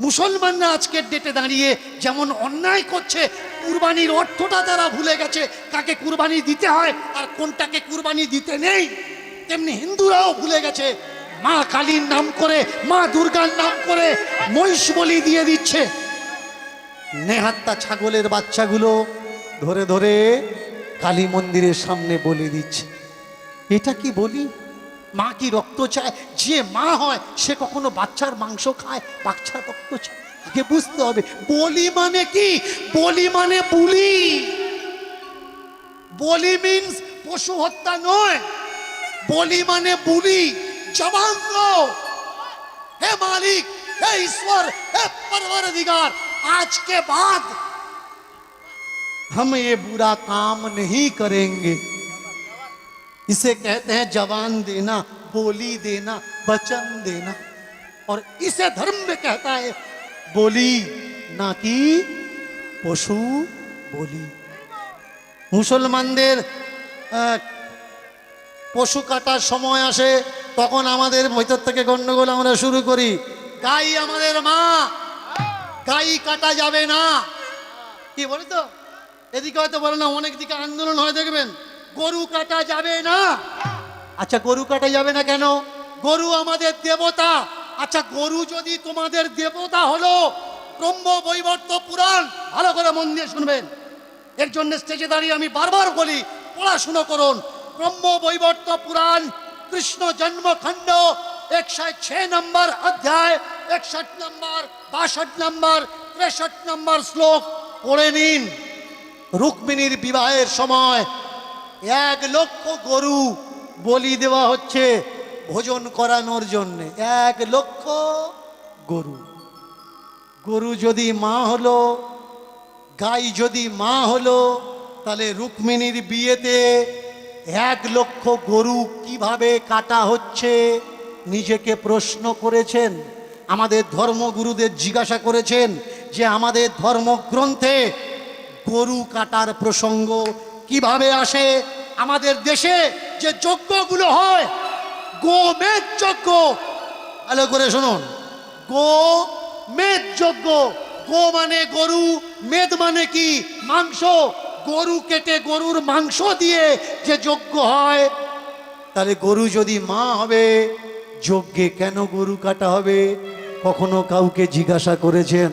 মুসলমানরা আজকের ডেটে দাঁড়িয়ে যেমন অন্যায় করছে, কুরবানির অর্থটা তারা ভুলে গেছে, কাকে কুরবানি দিতে হয় আর কোনটাকে কুরবানি দিতে নেই, তেমনি হিন্দুরাও ভুলে গেছে মা কালীর নাম করে, মা দুর্গার নাম করে মহিষ বলি দিয়ে দিচ্ছে। নেহাত্তা ছাগলের বাচ্চাগুলো ধরে ধরে কালী মন্দিরের সামনে বলি দিচ্ছে। এটা কি বলি? মা কি রক্ত চায়? যে মা হয় সে কখনো বাচ্চার মাংস খায়, বাচ্চার রক্ত চায়? আগে বুঝতে হবে বলি মানে কি। বলি মানে বুলি। বলি মিন্স পশু হত্যা নয়, বলি মানে বুলি। जवान दो, हे मालिक, हे ईश्वर, हे परवरदिगार, आज के बाद हम ये बुरा काम नहीं करेंगे। इसे कहते हैं जवान देना, बोली देना, वचन देना। और इसे धर्म में कहता है बोली, ना कि पशु बोली। मुसलमानদের পশু কাটার সময় আসে, তখন আমাদের ভিতর থেকে গন্ডগোল আমরা শুরু করি। গাই আমাদের মা, গাই কাটা যাবে না। কি বলে তো, এদিকে হয়তো বলে না, অনেক দিকে আন্দোলন হয় দেখবেন, গরু কাটা যাবে না। আচ্ছা গরু কাটা যাবে না কেন? গরু আমাদের দেবতা। আচ্ছা গরু যদি তোমাদের দেবতা হলো, ব্রহ্ম বৈবর্ত পুরাণ ভালো করে মন দিয়ে শুনবেন, এর জন্য স্টেজে দাঁড়িয়ে আমি বারবার বলি পড়াশুনো করুন। ব্রহ্ম বৈবর্ত পুরাণ কৃষ্ণ জন্মখণ্ড 106 নম্বর অধ্যায় 61 নম্বর 62 নম্বর 63 নম্বর শ্লোক পড়ে নিন। রুক্মিণীর বিবাহের সময় 1 লক্ষ গরু বলি দেওয়া হচ্ছে ভোজন করানোর জন্য। 1 লক্ষ গরু। গরু যদি মা হলো, গাই যদি মা হলো, তাহলে রুক্মিণীর বিয়েতে 1 লক্ষ গরু কিভাবে কাটা হচ্ছে নিজেকে প্রশ্ন করেছেন? আমাদের ধর্মগুরুদের জিজ্ঞাসা করেছেন যে আমাদের ধর্মগ্রন্থে গরু কাটার প্রসঙ্গ কিভাবে আসে? আমাদের দেশে যে যজ্ঞগুলো হয়, গোমেদ যজ্ঞ, ভালো করে শুনুন, গোমেদ যজ্ঞ। গো মানে গরু, মেদ মানে কি? মাংস। গরু কেটে গরুর মাংস দিয়ে যে যজ্ঞ হয়, তাহলে গরু যদি মা হবে, যজ্ঞে কেন গরু কাটা হবে? কখনো কাউকে জিজ্ঞাসা করেছেন?